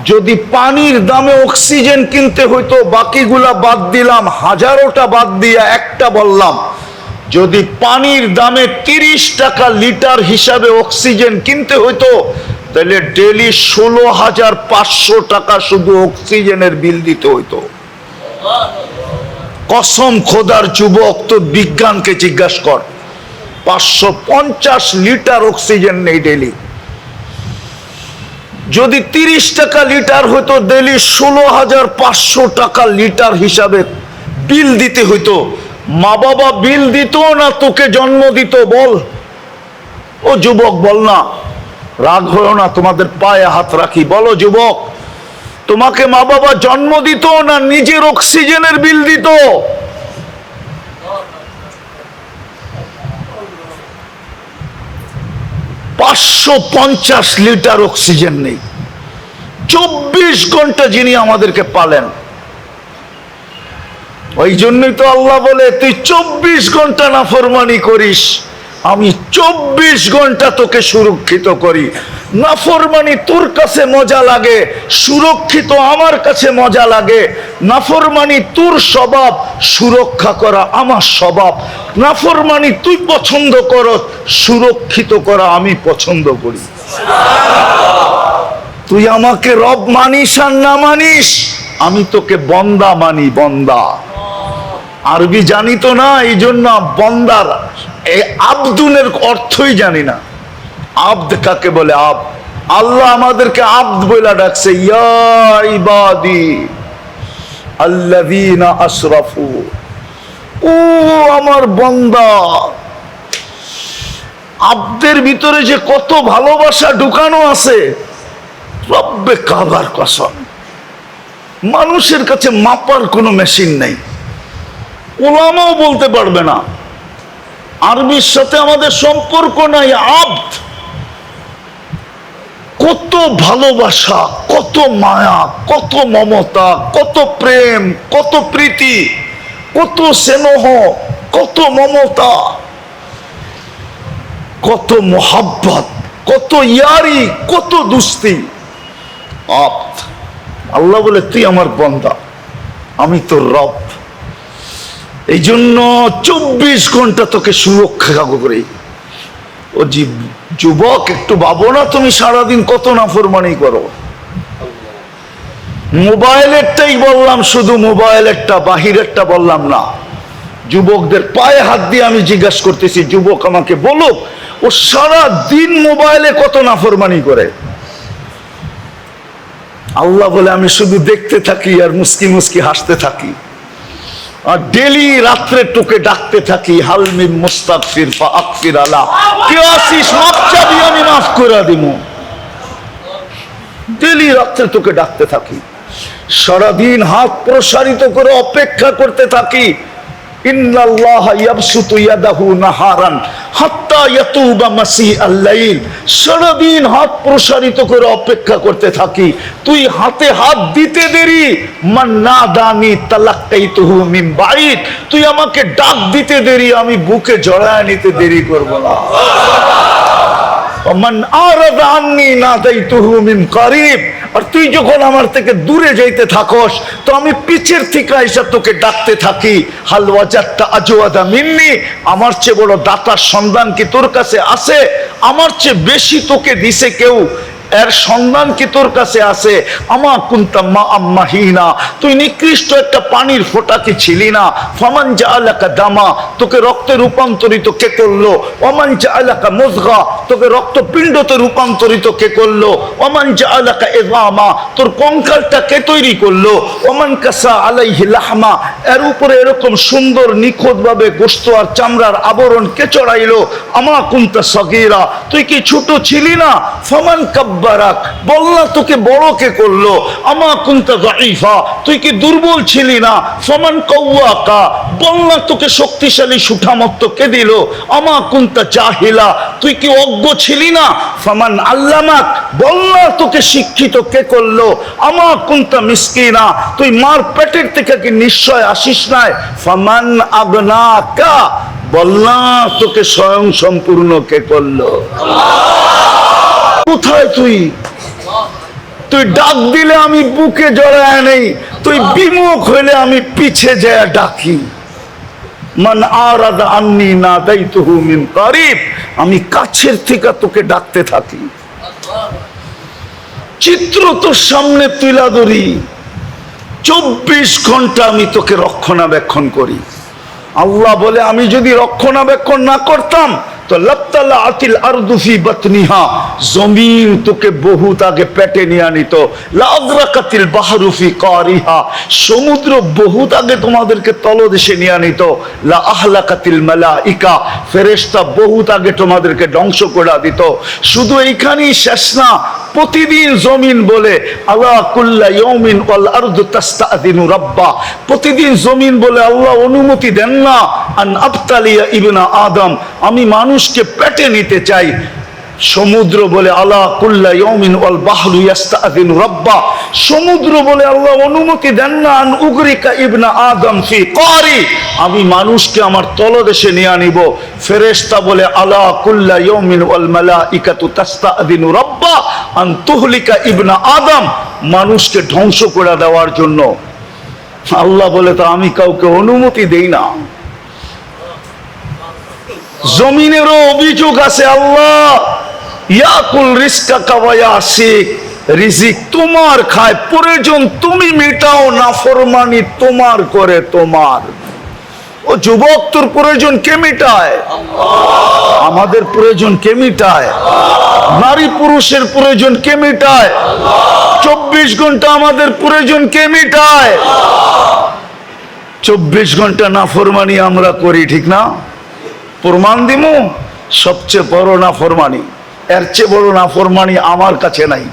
যদি পানির দামে অক্সিজেন কিনতে হইতো, বাকিগুলা বাদ দিলাম, হাজারোটা বাদ দিয়া একটা বললাম, যদি পানির দামে 30 টাকা লিটার হিসাবে অক্সিজেন কিনতে হইতো, তাহলে ডেলি 16,500 টাকা শুধু অক্সিজেনের বিল দিতে হইতো। কসম খোদার যুবক, তো বিজ্ঞানকে জিজ্ঞাসা কর, 550 লিটার অক্সিজেন নেই ডেলি। যদি 30 টাকা লিটার হইতো, ডেলি 16,500 টাকা লিটার হিসাবে বিল দিতে হইতো। মা বাবা বিল দিত না তোকে জন্ম দিত? বল ও যুবক, বল না, রাগ হলো না, তোমাদের পায়ে হাত রাখি, বলো যুবক, তোমাকে মা বাবা জন্ম দিত না নিজের অক্সিজেনের বিল দিত? 550 লিটার অক্সিজেন নেই, 24 ঘন্টা যিনি আমাদেরকে পালেন। ওই জন্যই তো আল্লাহ বলে, তুই 24 ঘন্টা নাফরমানি করিস, আমি 24 ঘন্টা তোকে সুরক্ষিত করি। নাফরমানি তোর কাছে মজা লাগে, সুরক্ষিত আমার কাছে মজা লাগে। নাফরমানি তোর স্বভাব, সুরক্ষা করা আমার স্বভাব। নাফরমানি তুই পছন্দ কর, সুরক্ষিত করা আমি পছন্দ করি। তুই আমাকে রব মানিস আর না মানিস, আমি তোকে বন্দা মানি, বন্দা। আরবি জানি তো না, এই জন্য বন্দার এই আব্দুনের অর্থই জানি না। আব্দ কাকে বলে? আব, আল্লাহ আমাদেরকে আব্দ বলে ডাকছে, ইয়া ইবাদি আল্লাযীনা আসরাফু, ও আমার বান্দা। আব্দের ভিতরে যে কত ভালোবাসা ঢুকানো আছে, রব্বে কাবার কসম, মানুষের কাছে মাপার কোনো মেশিন নেই, ওলামাও বলতে পারবে না। আরবির সাথে আমাদের সম্পর্ক নাই। আব্দ, কত ভালোবাসা, কত মায়া, কত মমতা, কত প্রেম, কত প্রীতি, কত স্নেহ, কত মমতা, কত মোহাব্বত, কত ইয়ারি, কত দুস্তি। আব্দ। আল্লাহ বলে, তুই আমার বান্দা, আমি তোর রব। এই জন্য 24 ঘন্টা তোকে সুরক্ষা করি। ও যুবক, একটু ভাবো না, তুমি সারাদিন কত নাফরমানি করো। মোবাইলেরটাই বললাম, শুধু মোবাইলেরটা, বাহিরেরটা বললাম না। যুবকদের পায়ে হাত দিয়ে আমি জিজ্ঞাসা করতেছি, যুবক আমাকে বলো, ও সারা দিন মোবাইলে কত নাফরমানি করে? আল্লাহ বলে, আমি শুধু দেখতে থাকি আর মুস্কি মুস্কি হাসতে থাকি, আর ডেলি রাত্রে তোকে ডাকতে থাকি, হালমি মুস্তাগফির ফাগফির আলা, কে আসিস, মাফ চাবি, আমি মাফ করে দিব। ডেলি রাত্রে তোকে ডাকতে থাকি, সারাদিন হাত প্রসারিত করে অপেক্ষা করতে থাকি। ইন্নাল্লাহা ইয়াবসুতু ইয়াদাহু নাহারান হাত্তা ইয়াতুবা মাসিআল লাইল, সারাদিন হাত প্রসারিত করে অপেক্ষা করতে থাকি। তুই হাতে হাত দিতে দেরি, মান নাদানি তালাক্কাইতুহু মিন বাঈদ, তুই আমাকে ডাক দিতে দেরি, আমি বুকে জড়ায় নিতে দেরি করব না। মান আরাদা আন্নী নাদাইতুহু মিন করিব, আর তুই যখন আমার থেকে দূরে যাইতে থাকস, তো আমি পিছের থেকে এসে তোকে ডাকতে থাকি। হাল ওয়াজাদতা আজওয়াদা মিন্নি, আমার চেয়ে বড় দাতার সন্ধান কি তোর কাছে আছে? আমার চেয়ে বেশি তোকে দিছে কেউ, এর সন্ধান কি তোর কাছে আছে? আমা কুনতা মা আম্মাহিনা, তুই নিকৃষ্ট একটা পানির ফোঁটা কি ছিলি না? ফামান জাআলাকা দামা, তোকে রক্তে রূপান্তরিত কে করলো? ওমান জাআলাকা মুযগা, তোকে রক্তপিণ্ডতে রূপান্তরিত কে করলো? ওমান জাআলাকা ইযামা, তোর কঙ্কালটা কে তৈরি করলো? ওমান কাসা আলাইহি লাহমা, এর উপরে এরকম সুন্দর নিখুঁত ভাবে গোশত আর চামড়ার আবরণ কে চড়াইলো? আমা কুনতা সগীরা, তুই কি ছোট ছিলি না? ফামান কাব্বারাক, বল না তোকে বড় কে করলো? আমা কুনতা যায়ীফা, তুই কি দুর্বল ছিলি না? ফামান কাওয়াকা, বল না তোকে শক্তিশালী সুঠামত্ত কে দিল? আমা কুনতা জাহিলা, তুই কি অজ্ঞ ছিলি না? ফামান আল্লামাক, বল না তোকে শিক্ষিত কে করলো? আমা কুনতা মিসকিনা, তুই মার পেটের থেকে কি নিশ্চয় আসিস নাই? ফামান আগনাকা, বল না তোকে স্বয়ং সম্পূর্ণ কে করলো? কোথায় তুই? তুই ডাক দিলে আমি বুকে জড়ায় নেই, তুই বিমুখ হইলে আমি পিছে যায় ডাকি। মান আরাদা আন্নি নাদাইতুহু মিন কারিব, আমি কাছের থেকে তোকে ডাকতে থাকি। চিত্র তোর সামনে তুলা ধরি, 24 ঘন্টা আমি তোকে রক্ষণাবেক্ষণ করি। আল্লাহ বলে আমি যদি রক্ষণাবেক্ষণ না করতাম তো লাত্তালা আতিল আরদু ফি বাতনিহা, জমিন তোকে বহুত আগে পেটে নিয়ে নিত। লাগরাকাতিল বাহরু ফি কারিহা, সমুদ্র বহুত আগে তোমাদেরকে তলদেশে নিয়ে নিত। লা আহলাকাতিল মালাইকা, ফেরেশতা বহুত আগে তোমাদেরকে ধ্বংস করে দিত। শুধু এইখানেই শেষ না, প্রতিদিন জমিন বলে আলা কুল্লা ইয়াউমিন ওয়াল আরদু তাস্তাযিনু রাব্বা, প্রতিদিন জমিন বলে আল্লাহ অনুমতি দেন না আন আবতালিয়া ইবনা আদম, আমি মানুষকে পেটে নিতে চাই। সমুদ্র বলে আলা কুল্লা ইয়াউমিন ওয়াল বাহরু ইস্তাযিনু রাব্বা, সমুদ্র বলে আল্লাহ অনুমতি দেন না আন উগরিকা ইবনা আদম ফি কারি, আমি মানুষকে আমার তলদেশে নিয়ে আনিব। ফেরেশতা বলে আলা কুল্লা ইয়াউমিন ওয়াল মালাইকাতু তাস্তাযিনু রাব্বা আন তুহলিকা ইবনা আদম, মানুষকে ধ্বংস করে দেওয়ার জন্য। আল্লাহ বলে তো আমি কাউকে অনুমতি দেই না। জমিনেরও অভিযোগ আছে, আল্লাহ ইয়াকুল রিজকাকা ওয়া ইয়াসিক, রিজিক তোমার খায়, প্রয়োজন তুমি মেটাও, নাফরমানি তোমার করে তোমার। ও যুবক, তোর প্রয়োজন কে মেটায়? আমাদের প্রয়োজন কে মেটায়? নারী পুরুষের প্রয়োজন কে মেটায়? 24 ঘন্টা আমাদের প্রয়োজন কে মেটায়? 24 ঘন্টা নাফরমানি আমরা করি, ঠিক না? প্রমাণ দিমু, সবচেয়ে বড় নাফরমানি, এর চেয়ে বড় নাফরমানি আমার কাছে নাই।